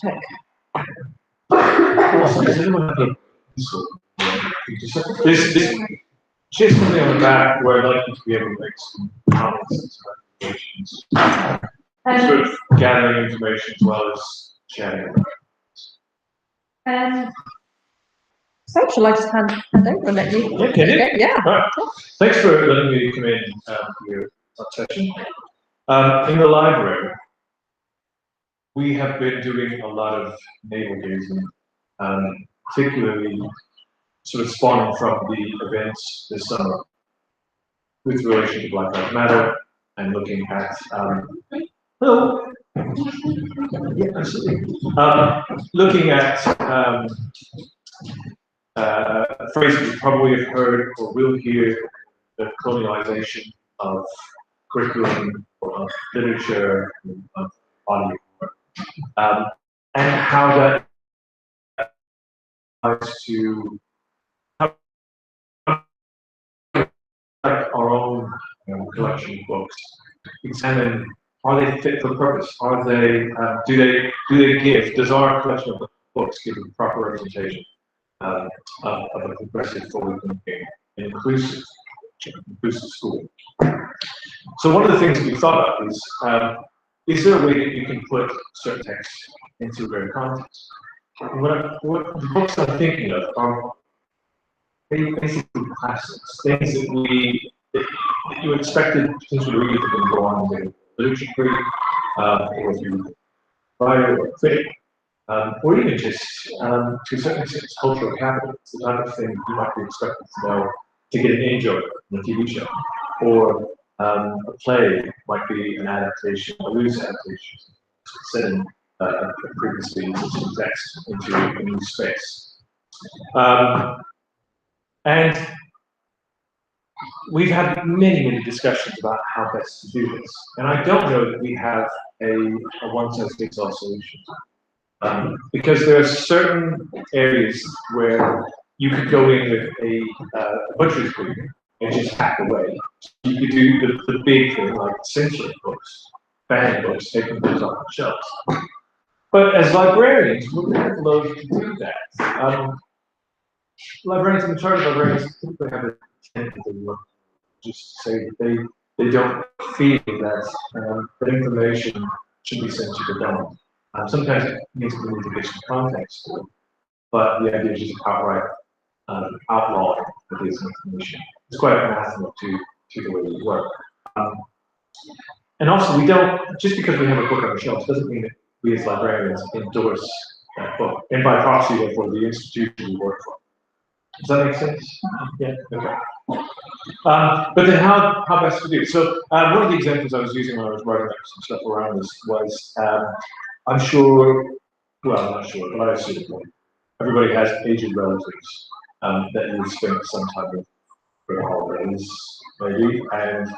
check. Does anyone have a pencil? There's just something on the back where I'd like you to be able to make some comments and some recommendations. Sort of gathering information as well as sharing. So shall I just hand over and let you? Yeah, can you? Yeah. Right. Thanks for letting me come in for your session. In the library, we have been doing a lot of navel gazing, particularly sort of spawning from the events this summer with relation to Black Lives Matter and looking at hello. Yeah, absolutely. Looking at a phrase that you probably have heard or will hear, the colonialization of curriculum, of literature, of audio, and how that applies to how our own collection of books. Examine, are they fit for purpose? Are they do they give? Does our collection of books give a proper representation of a progressive, forward-thinking, inclusive school? So one of the things we thought of is there a way that you can put certain text into their context? What the books I'm thinking of are basically classics, things that you expected potentially readers to go on to literature critic, or if you writer or critic, or even just to a certain extent cultural capital. It's the type of thing you might be expected to know to get an in-joke in a TV show, or a play might be an adaptation, a loose adaptation, set in a previously existing text into a new space. And we've had many discussions about how best to do this. And I don't know that we have a one-size-fits-all solution. Because there are certain areas where you could go in with a butcher's brief and just hack away. You could do the big thing, like censoring books, banning books, taking books off the shelves. But as librarians, we're kind of loath to do that. Librarians, the majority of librarians typically have a tendency to just say that they don't feel that that information should be censored or don't. Sometimes it needs to be give some context to it, but the idea is just outright outlaw this information. It's quite anathema to the way we work. And also, we don't, just because we have a book on the shelves doesn't mean that we as librarians endorse that book, and by proxy, therefore, the institution we work for. Does that make sense? Yeah, okay. But then how best to do it? So one of the examples I was using when I was writing up some stuff around this was, I'm sure, well, I'm not sure, but I assume everybody has aged relatives that you spend some time with for the holidays, maybe, and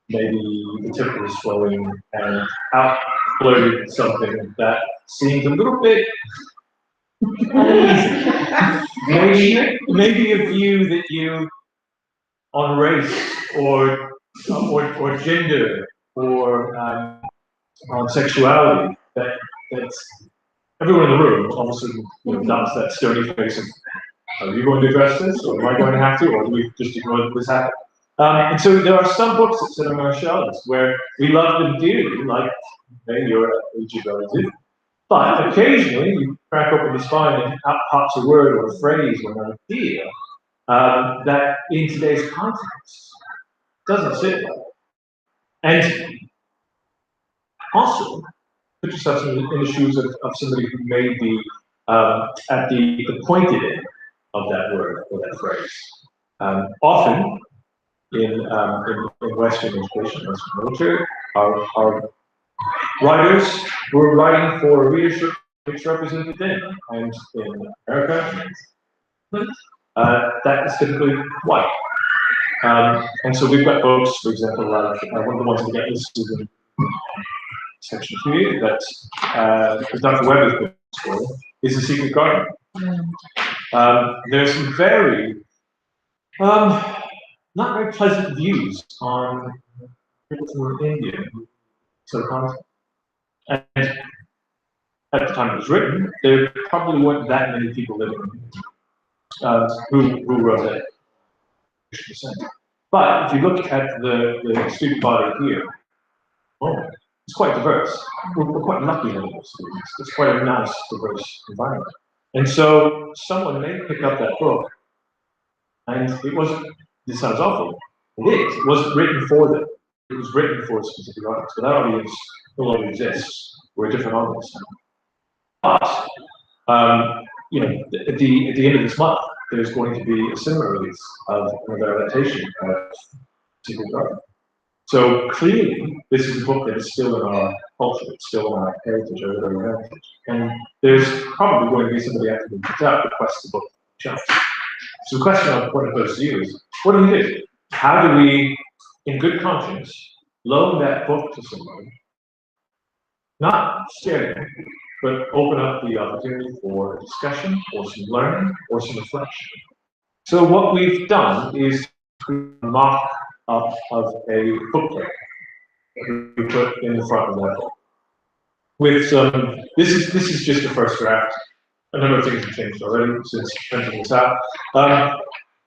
maybe the tip was flowing and uploaded something that seemed a little bit uneasy. Maybe a view that you on race or gender or on sexuality that's everyone in the room all of a sudden adopts that stony face of, are you going to address this, or am I going to have to, or do we just ignore this happen? And so there are some books that sit on our shelves where we love them dearly, like your aged relative, but occasionally you crack open the spine and out pops a word or a phrase or an idea that in today's context doesn't sit well. And also, put yourself in the shoes of somebody who may be at the pointed end of that word or that phrase. Often, in Western education, Western literature, our writers who are writing for readership which represented them, and in America, that is typically white. And so we've got books, for example, like one of the ones we get listed in section 2 that Dr. Webb has been for is The Secret Garden. There's some very not very pleasant views on people from India, so content. And at the time it was written, there probably weren't that many people living who wrote it. But if you look at the student body here, oh, it's quite diverse. We're quite lucky having those students. It's quite a nice, diverse environment. And so someone may pick up that book, and it wasn't, this sounds awful, it wasn't written for them. It was written for a specific audience, but that audience no longer exists. We're a different audience now. But, you know, at the end of this month, there's going to be a similar release of another adaptation of Secret Garden. So clearly, this is a book that is still in our culture, it's still in our heritage, our literary heritage. And there's probably going to be somebody after them picks out requests the book shelf. So the question I want to pose to you is, what do we do? How do we, in good conscience, loan that book to someone, not scare them, but open up the opportunity for discussion, or some learning, or some reflection? So what we've done is a mock-up of a booklet that we put in the front of that book. With some, this is just the first draft. A number of things have changed already since printing this out.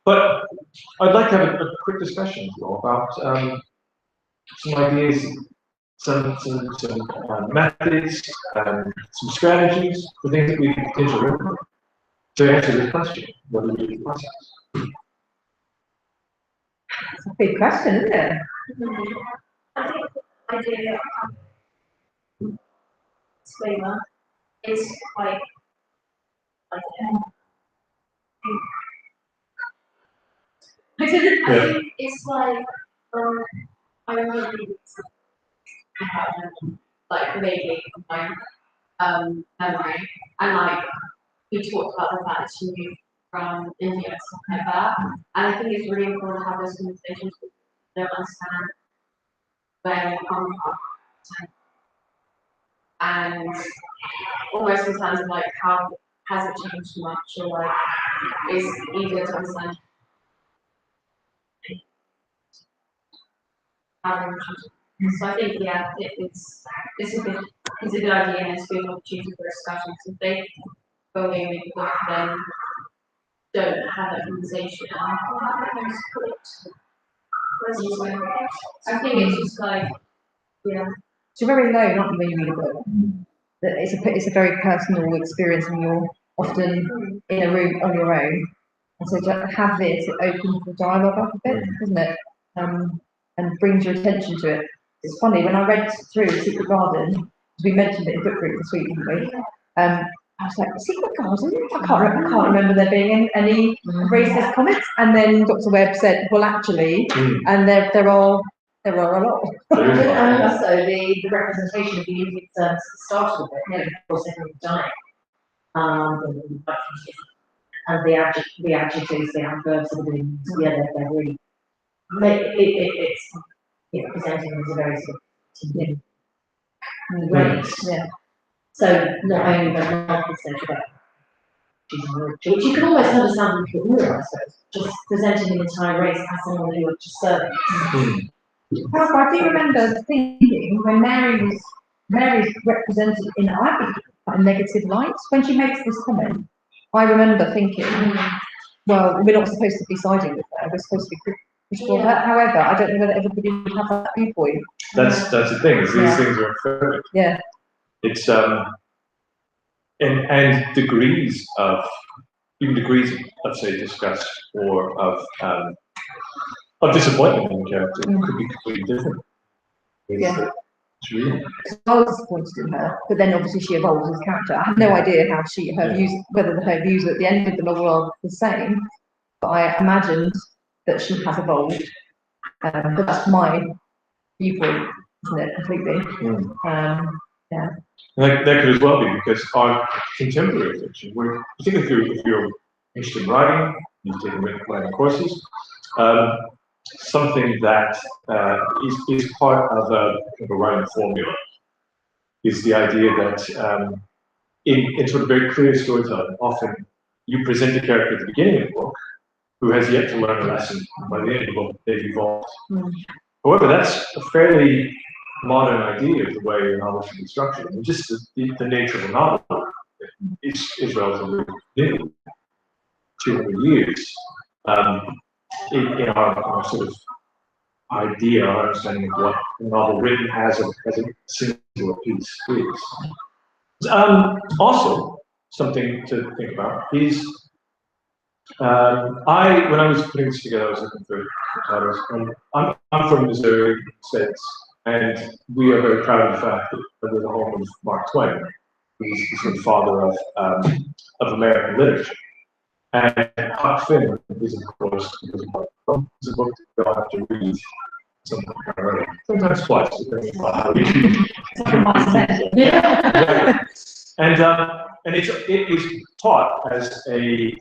But I'd like to have a quick discussion with you all about some ideas, some methods, some strategies for things that we can potentially implement to answer this question. What do we do the process? It's a big question, isn't it? I think the idea of disclaimer is quite like I think it's like I remember reading something like vaguely from my memory, and like we talked about the fact that she moved from India and stuff like that. And I think it's really important to have those conversations with people who don't understand where you come from. And almost in terms of like how has it changed much, or like is easier to understand. So I think it's a good idea, and it's a good opportunity for discussion. So if they go in with the book, then don't have that conversation. I think it's just like, yeah. So you're very low, not when you read a book. That it's a very personal experience, and you're often in a room on your own. And so to have this, it opens the dialogue up a bit, doesn't it? And brings your attention to it. It's funny, when I read through Secret Garden, we mentioned it in book group this week, didn't we? I was like, Secret Garden? I can't remember there being any racist comments. And then Dr. Webb said, well, actually, and there are a lot. And also the representation of the Indian terms started with it, you know, of course everyone's dying. And the adjectives, the adverbs that are being together, they're really it's presenting as a very sort of race. Yeah. So not only the non-consensual, but which you can almost understand with war, I suppose, just presenting the entire race as someone who are just serving. However, I do remember thinking when Mary's represented in I think a negative light when she makes this comment. I remember thinking, well, we're not supposed to be siding with her. We're supposed to be critical of her. However, I don't know whether everybody would have that viewpoint. That's the thing. Is these things are inferred. Yeah. It's and degrees of let's say disgust or of disappointment in the character could be completely different. Yeah. It's real. I was disappointed in her, but then obviously she evolves as a character. I have no idea how whether her views at the end of the novel are the same, but I imagined that she has evolved. But that's my viewpoint, isn't it? Completely. Yeah. And that could as well be because our contemporary fiction, particularly if you're interested in writing, you've taken writing courses, something that is part of a writing formula is the idea that in sort of very clear storytelling, often you present a character at the beginning of the book who has yet to learn a lesson. By the end of the book, they've evolved. However, that's a fairly modern idea of the way a novel should be structured. And just the nature of a novel is relatively new, 200 years. In our sort of idea, our understanding of what a novel written as a singular piece is. Also, something to think about is when I was putting this together, I was looking for titles, and I'm from Missouri, States, and we are very proud of the fact that we're the home of Mark Twain. He's the sort of father of American literature. And Huck Finn is, of course, because of it's a book that you'll have to read sometimes twice, depending on how you and it is taught as a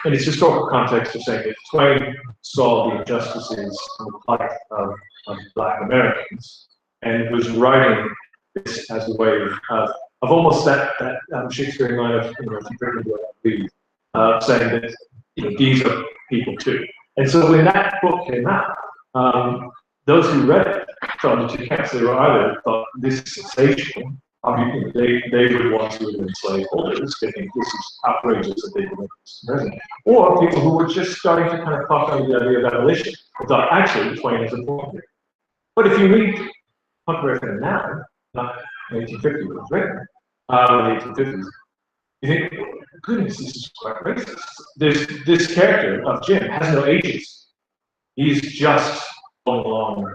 in its historical context of saying that Twain saw the injustices and the plight of Black Americans and was writing this as a way of almost that Shakespearean line of, if you bring me what I read, saying that these are people too. And so when that book came out, those who read it from the two camps, they were either thought this is sensational. They would want to live in slaveholders. They think this is outrageous that they do this present. Or people who were just starting to kind of clock on the idea of abolition. They thought, actually, Twain is a point here. But if you read Huckleberry Finn now, not 1850 when it was written, in the 1850s, you think, goodness, this is quite racist. This character of Jim has no agency. He's just going along.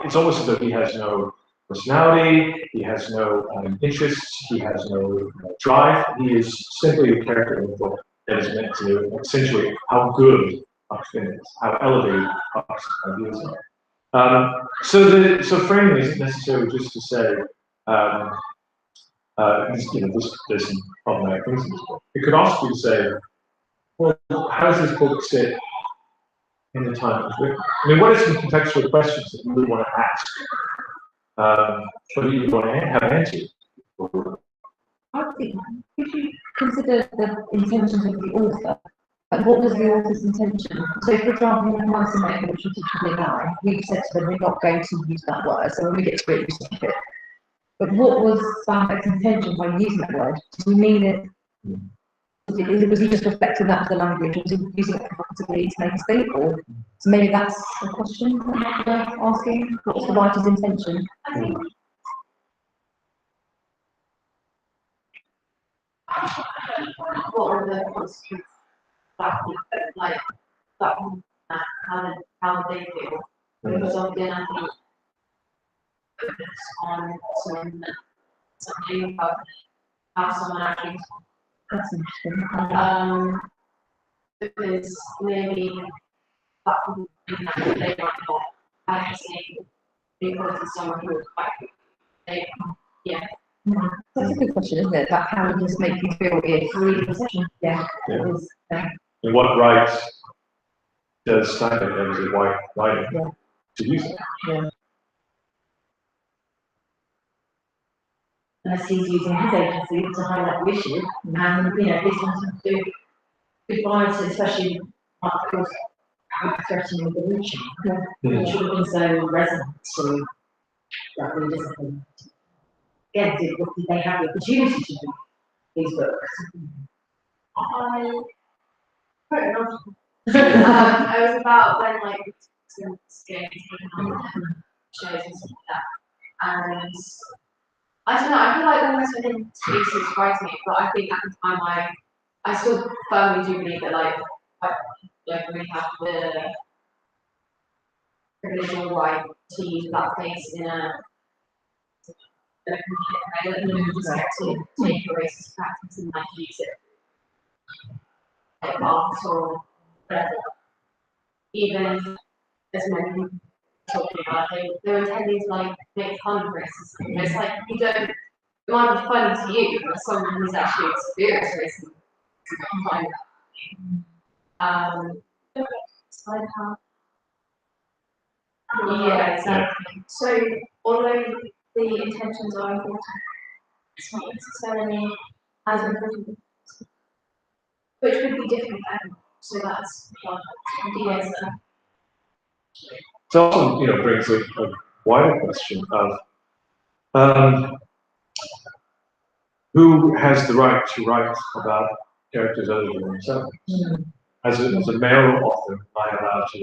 It's almost as though he has no personality, he has no interests, he has no drive. He is simply a character in the book that is meant to accentuate how good Huck Finn is, how elevated Huck's ideas are. So framing isn't necessarily just to say, there's some problematic things in this book. It could also be to say, well, how does this book sit in the time it was written? I mean, what are some contextual questions that you would want to ask? What do you want to have answered? I think, could you consider the intentions of the author? Like, what was the author's intention? So, for example, in Master which we teach in now, we've said to them, we're not going to use that word, so when we get to it, we stop it. But what was Steinbeck's intention by using that word? Did he mean it? Was he just reflecting that to the language, or was he using it provocatively to make a statement? Or so maybe that's a question that we're asking. What was the writer's intention? I think what were the consequences like that how did they feel? Because often I think focus on something about how someone actually That's interesting. because maybe that would be that they might not actually because it's someone who is quite they That's a good question, isn't it? About how does this make you feel if reading the session? Yeah. It is, And what rights does Steinbeck have as a white writer to use it? yeah. Unless he's using his agency to highlight the issue, and this wants to do good violence, especially of course threatening the religion, which should have been so resonant to that rediscipline. Again, did they have the opportunity to do these books? I don't know. I was about when like some games shows and stuff like that, and I don't know. I feel like almost within spaces writing it, but I think at the time I still firmly do believe that like we have the privilege or right to use that place in a complete way. Like, you just get to take a racist practice and like use it like art or whatever. Even as many people talking about they were intending to like make fun of racism. It's like you don't. It might be funny to you, but someone who's actually experienced racism can't find that. Yeah, exactly. So, although the intentions are important, it's not necessarily as important, which could be different. So that's yes. It also, brings a wider question of who has the right to write about characters other than themselves. As a male author, am I allowed to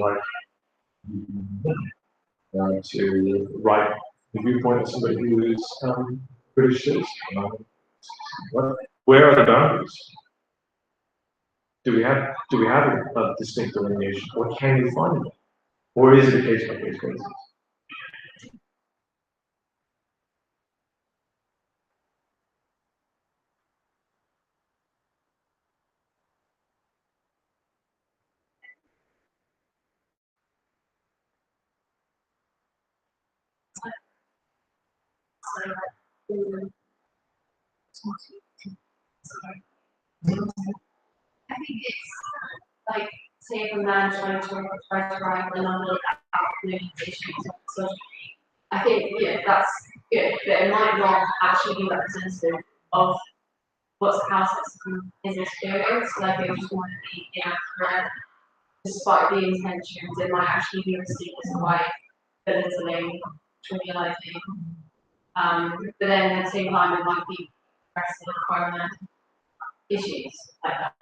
write the viewpoint of somebody who is British citizen? Where are the boundaries? Do we have a distinct delineation? What can we find in it? Or is it a case by case basis? I think it's like, say if a man trying to write a novel about community issues on social media, I think, that's good, but it might not actually be representative of how sexism is experienced. Like, it just might be inaccurate, despite the intentions. It might actually be received as quite belittling, trivializing. But then at the same time, it might be pressing environmental issues like that.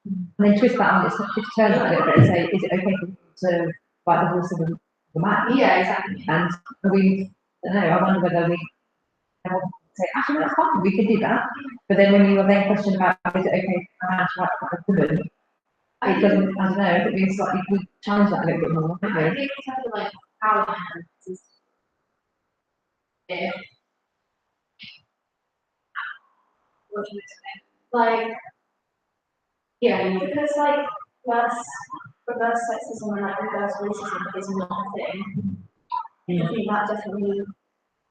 And then twist that on, it's turn it a little bit and say, is it okay to fight the horse of the man? Yeah, exactly. And I don't know, I wonder whether we say, actually, that's fine, we can do that. But then when you are then questioned about, is it okay for a man to write about a woman? It doesn't, I don't know, it means slightly, we challenge that a little bit more, don't I we? think it's kind of like power dynamics. What do you say? Like, because like reverse sexism and like reverse racism is not a thing. I think that definitely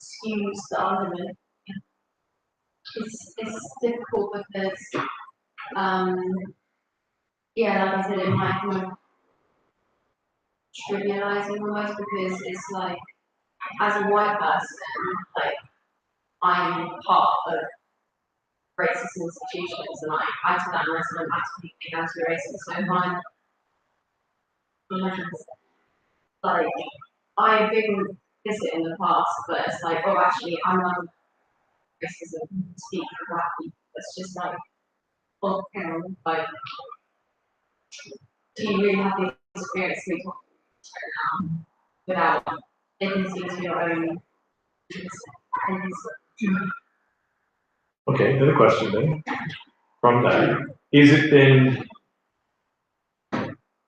skews the argument. It's difficult because like I said, it might kind of trivializing almost, because it's like, as a white person, like, I'm part of racist institutions, and I took that as an actively anti-racist. So if like, I've been visited in the past, but it's like, oh, actually, I'm not racism speaking for black people. It's just like, well, like, do you really have the experience we talk about now without listening to your own? Okay, another question then. From that, is it then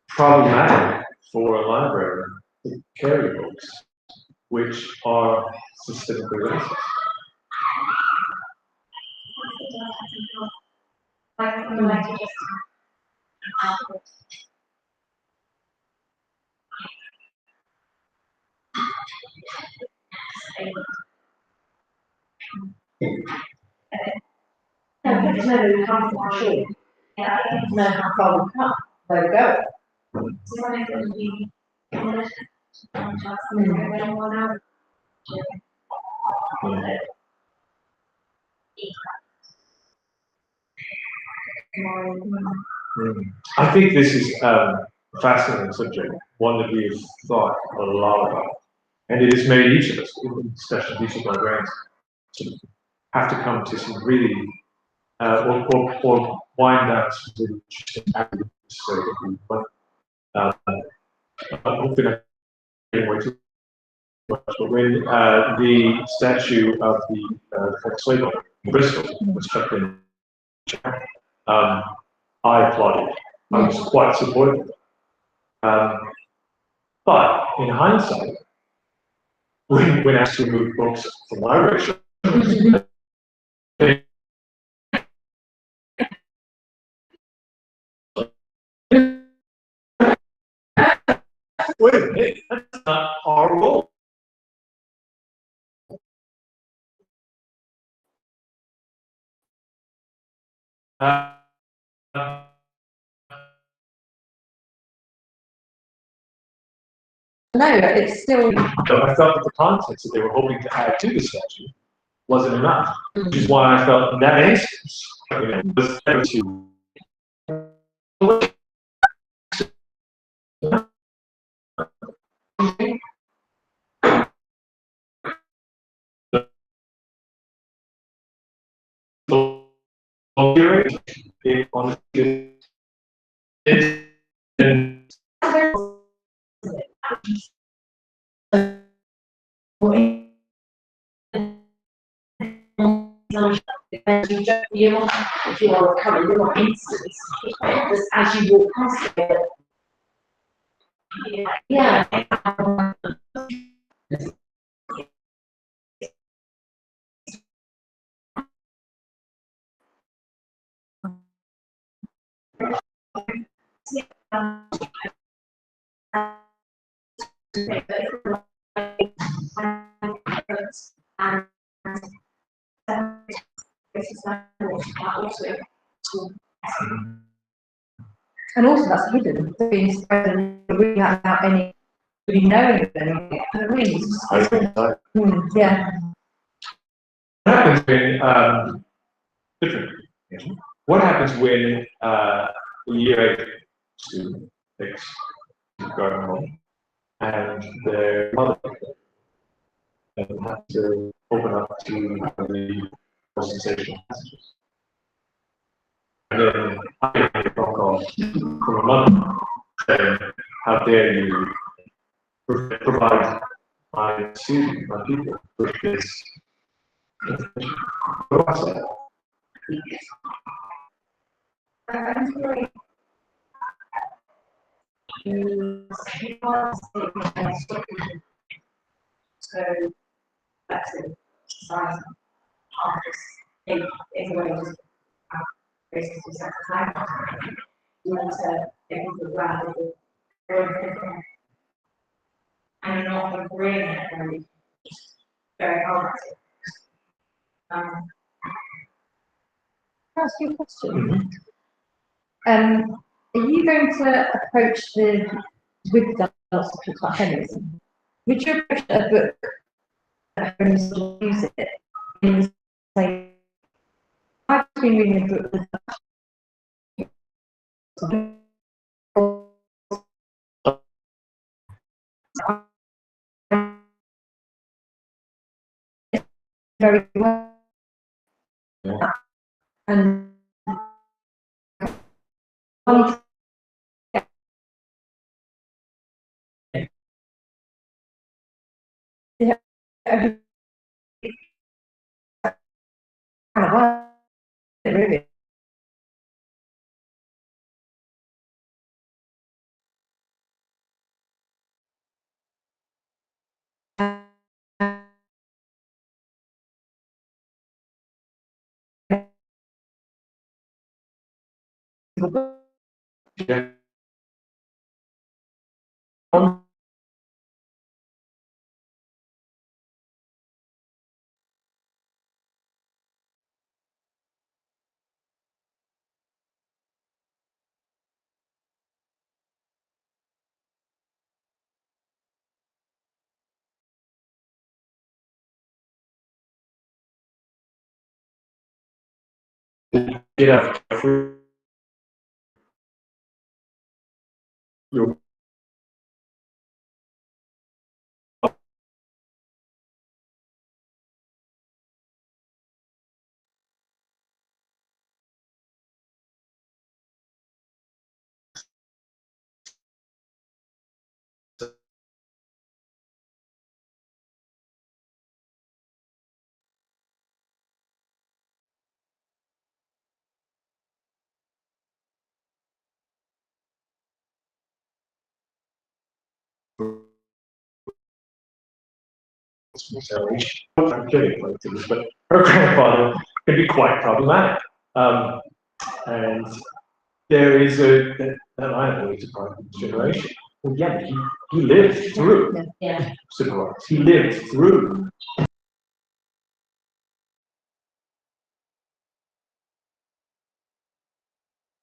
problematic for a library to carry books which are systemically racist? Like to just No, but no, we can't for sure. Yeah, I don't know how far we come, where we go. so when it would be I think this is a fascinating subject, one that we've thought a lot about. And it has made each of us, in discussions, each of our brains, to have to come to some really, or wind down some really interesting avenues so that we, hopefully not getting way too much, but when the statue of the former slave owner in Bristol was chucked in, I applauded. I was quite supportive. But in hindsight, when asked to remove books from libraries, wait a minute, that's not our role. No, it's still. So I felt that the context that they were hoping to add to the statute wasn't enough, which is why I felt in that instance, was better to. volunteering on and if you are coming, you're not instantly, just as you walk past it. Yeah. And also that's hidden, being spread and really without any really knowing of them. Yeah. what happens when different? What happens when a year 8 student takes going home and their mother has to open up to the sensational messages? And then I get a phone call from a mother saying, how dare you provide my student, my people, with this information? What do I say? So that's it. Size everybody just basically sacrifice. You want to get people rather than and not agreeing it very hard. That's your question. Are you going to approach with the philosophy of feminism? Would you approach a book that feminists use it in the same? I've been reading a book very well. Yeah. And really. Yeah. Get out. Your I'm kidding, but her grandfather can be quite problematic. And there is that I always surprised this generation. Well, yeah, but he lived through Yeah. civil rights. He lived through